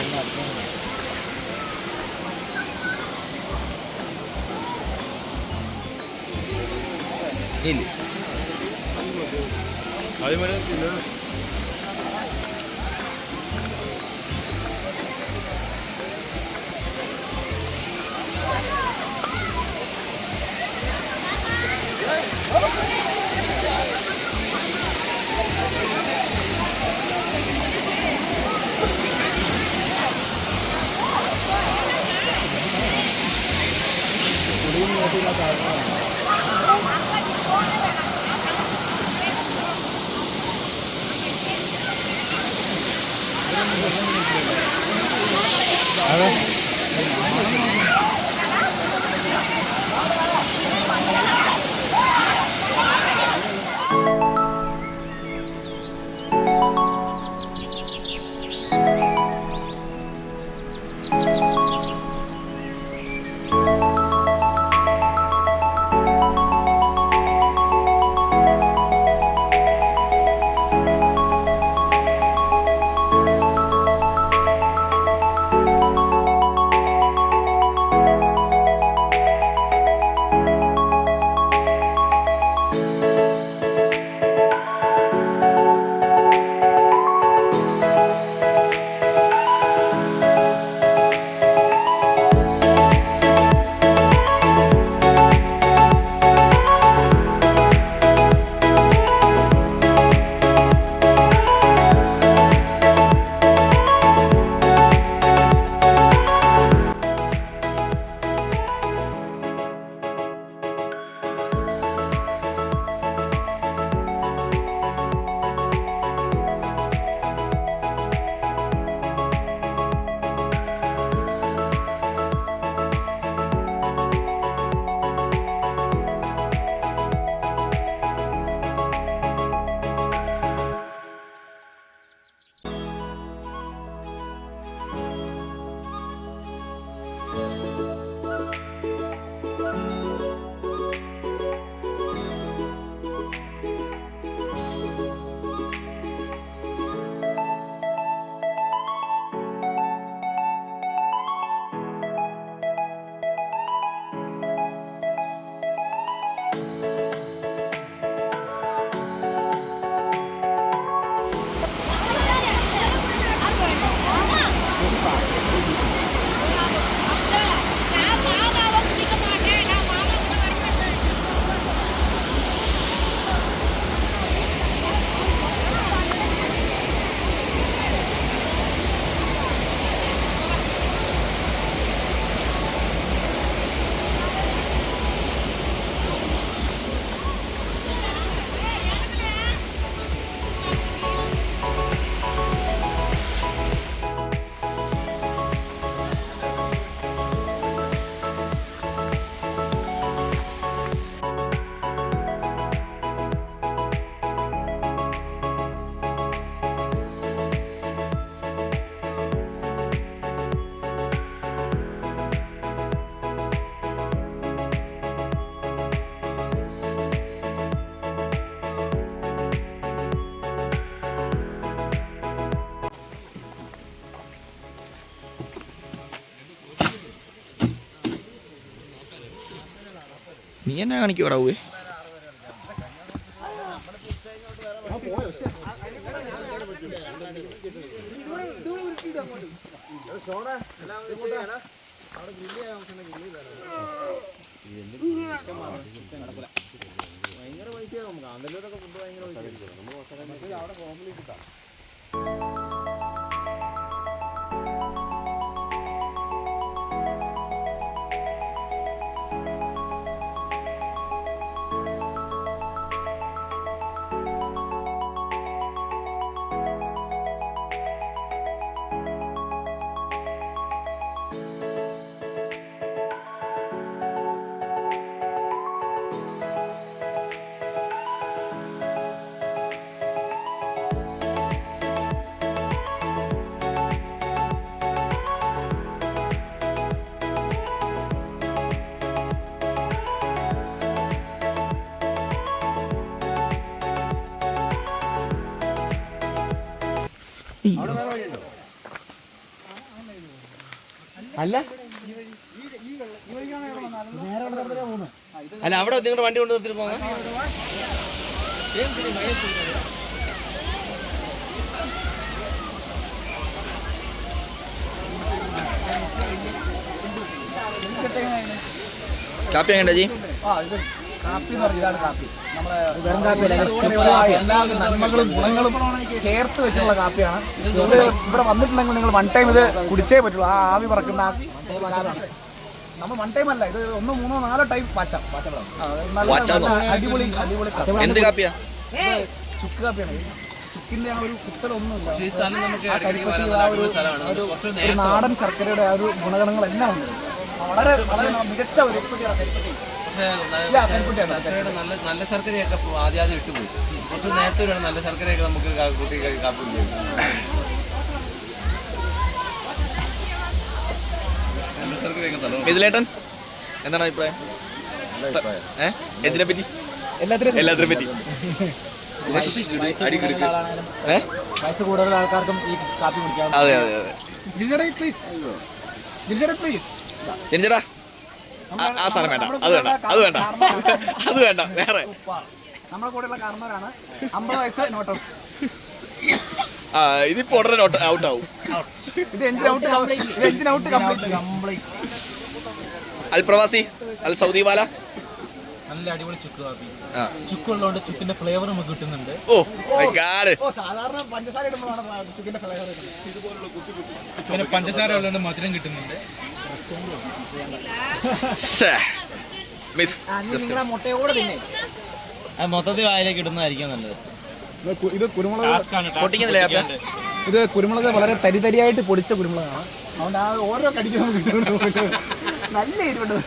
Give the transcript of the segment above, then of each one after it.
ഇല്ല നീ എന്നാ കാണിക്കൂടാ പോവേ? ഭയങ്കര പൈസയാകും. കാന്തല്ലൂരൊക്കെ ഫുഡ് ഭയങ്കര പൈസ. അവിടെ കോമ്പിളി കിട്ടാം. അല്ല അല്ല അവിടെ നിങ്ങളുടെ വണ്ടി കൊണ്ട് നിർത്തിട്ട് പോകാം. കാപ്പി എങ്ങനെ ജി? കാപ്പി എന്ന് പറഞ്ഞാൽ ഇതാണ് കാപ്പി. എല്ലാ നന്മകളും ഗുണങ്ങളും ചേർത്ത് വെച്ചുള്ള കാപ്പിയാണ്. ഇവിടെ വന്നിട്ടുണ്ടെങ്കിൽ നിങ്ങൾ വൺ ടൈം ഇത് കുടിച്ചേ പറ്റുള്ളൂ. ആ ആവി പറക്കുന്ന നമ്മൾ വൺ ടൈം അല്ല, ഇത് 1, 3, 4 ടൈം പാച്ചാം. അടിപൊളി അടിപൊളി എന്ത് കാപ്പിയാ? ചുക്ക് കാപ്പിയാണ്. ചുക്കിന്റെ ആ ഒരു കുത്തലൊന്നുമില്ല. ഒരു നാടൻ ശർക്കരയുടെ ആ ഒരു ഗുണഗണങ്ങളെല്ലാം ഉണ്ട്. വളരെ മികച്ച ഒരു നല്ല ശർക്കരയൊക്കെ ആദ്യം വിട്ടുപോയി. കുറച്ച് നേരത്തെ വേണം നല്ല ശർക്കരയൊക്കെ നമുക്ക് കൂട്ടി കാപ്പി ചെയ്യും. നല്ല ശർക്കരയൊക്കെ തലോ. ഇതിലേട്ടൻ എന്താണ് അഭിപ്രായം? എന്തിനെ പറ്റി? എല്ലാത്തിനെ പറ്റി. വയസ്സ് കൂടുതൽ ആൾക്കാർക്കും ഈ കാപ്പി കുടിക്കാം. അതെ അതെ അതെ. ജനിച്ചടാ ആ സാധനം വേണ്ട, അത് വേണ്ട, അത് വേണ്ട, അത് വേണ്ട, വേറെ. നമ്മളെ കൂടെയുള്ള കാരണവരാണ്. 50 വയസ്സ് നോട്ട് ഔട്ട്. ഇതിപ്പോ ഉടനെ ഔട്ട് ആവും. ഇത് എഞ്ചിൻ ഔട്ട് കംപ്ലീറ്റ്. അൽ പ്രവാസി അൽ സൗദി വാല നല്ല അടിപൊളി ചുക്ക് കാപ്പി. ചുക്കുള്ളതുകൊണ്ട് ചുക്കിന്റെ ഫ്ലേവർ നമുക്ക് കിട്ടുന്നുണ്ട്. Oh my God. സാധാരണ പഞ്ചസാര ഇടുമ്പോഴാണ് ചുക്കിന്റെ ഫ്ലേവർ കിട്ടുന്നത്. പിന്നെ പഞ്ചസാര ഉള്ളതുകൊണ്ട് മധുരം കിട്ടുന്നുണ്ട്. മുട്ടയോടെ തിന്നെ അത് മൊത്തത്തിൽ വായിലേക്ക് ഇടുന്നതായിരിക്കും നല്ലത്. ഇത് കുരുമുളക് പൊട്ടിക്കുന്നില്ലേ കാപ്പി? ഇത് കുരുമുളക് വളരെ തരിതരിയായിട്ട് പൊടിച്ച കുരുമുളകാണ്. അതുകൊണ്ട് ആ ഓരോ കടിക്കും നല്ല എരിവുണ്ട്.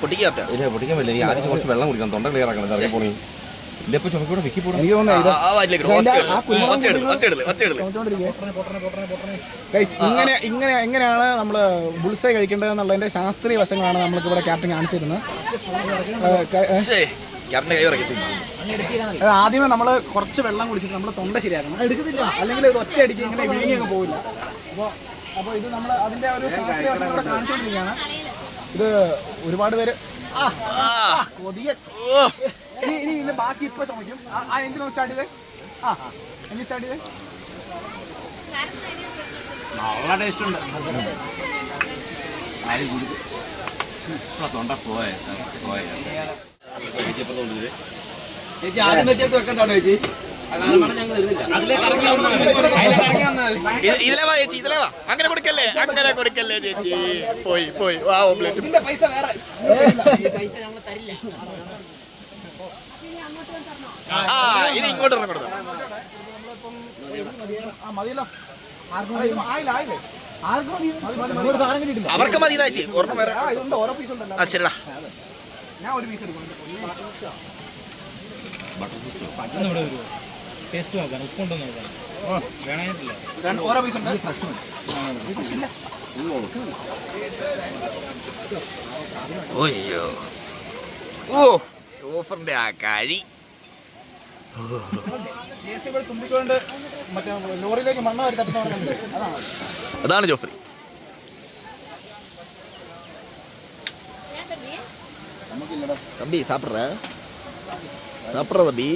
പൊട്ടിക്കാ പൊട്ടിക്കാൻ പറ്റില്ല. ഈ ആദ്യം കുറച്ച് വെള്ളം കുടിക്കണം. തൊണ്ട ക്ലിയർ ആക്കണം. ഇറങ്ങി പോണി ഇല്ലപ്പോ ചുമക്കൂടെ വിക്കി പോകണം. എനിക്ക് തോന്നുന്നത് എങ്ങനെയാണ് നമ്മൾ ബുൾസൈ കഴിക്കേണ്ടത് എന്നുള്ളതിന്റെ ശാസ്ത്രീയ വശങ്ങളാണ് നമ്മൾക്ക് ഇവിടെ ക്യാപ്റ്റൻ കാണിച്ചിരുന്നത്. ആദ്യമേ നമ്മൾ കുറച്ച് വെള്ളം കുടിച്ചിട്ട് നമ്മൾ തൊണ്ട ശരിയാക്കണം. എടുക്കുന്നില്ല, അല്ലെങ്കിൽ ഇത് ഒറ്റ അടിക്ക് ഇങ്ങനെ വിഴുങ്ങി അങ്ങ് പോവില്ല. അപ്പോൾ ഇത് നമ്മൾ അതിന്റെ ഒരു ശാസ്ത്രീയ വശം ഇവിടെ കാണിച്ചുകൊണ്ടിരിക്കുകയാണ്. ഇത് ഒരുപാട് പേര് കൊതിയ ഇനി ബാക്കി ഇപ്പൊ ചുമയ്ക്കും. ആ എഞ്ചിൻ സ്റ്റാർട്ട് ചെയ്തേ. എഞ്ചിൻ സ്റ്റാർട്ട് ചെയ്തേ. നല്ല ടേസ്റ്റ് ഉണ്ട്. തൊണ്ട പോയ ചേച്ചി ആദ്യം വെച്ചത് വെക്കണ്ടോ ചേച്ചി? ഇതിലേവാ ചേച്ചി, ഇതിലേവാ. അങ്ങനെ കൊടുക്കല്ലേ, അങ്ങനെ കൊടുക്കല്ലേ ചേച്ചി. പോയി പോയി വാ ഓംലെറ്റ്. ഇതിന്റെ പൈസ വേറെ. ഇനി ഇങ്ങോട്ട് ഇറങ്ങണം. അവർക്ക് മതി ചേച്ചി. ഒരെണ്ണം വേറെ. ഓരോ പീസ് ഉണ്ടല്ലോ. ആ ശരിടാ. ഞാൻ ഒരു പീസ് എടുക്കും. ടേസ്റ്റ് നോക്കാൻ ഉപ്പുണ്ടോ നോക്കാൻ വേണമെന്നില്ല. ഓരോ പീസ് ഉണ്ട്. ഓയ്യോ ഓ ഓഫറിന്റെ ആ കഴി. തുമ്പിക്കൊണ്ട് മറ്റേ ലോറിയിലേക്ക് മണ്ണ് വരി തട്ടുന്ന അതാണ് ജോഫ്രി. തമ്പി സാപ്പിട്ര സാപ്പിട്ര തമ്പി.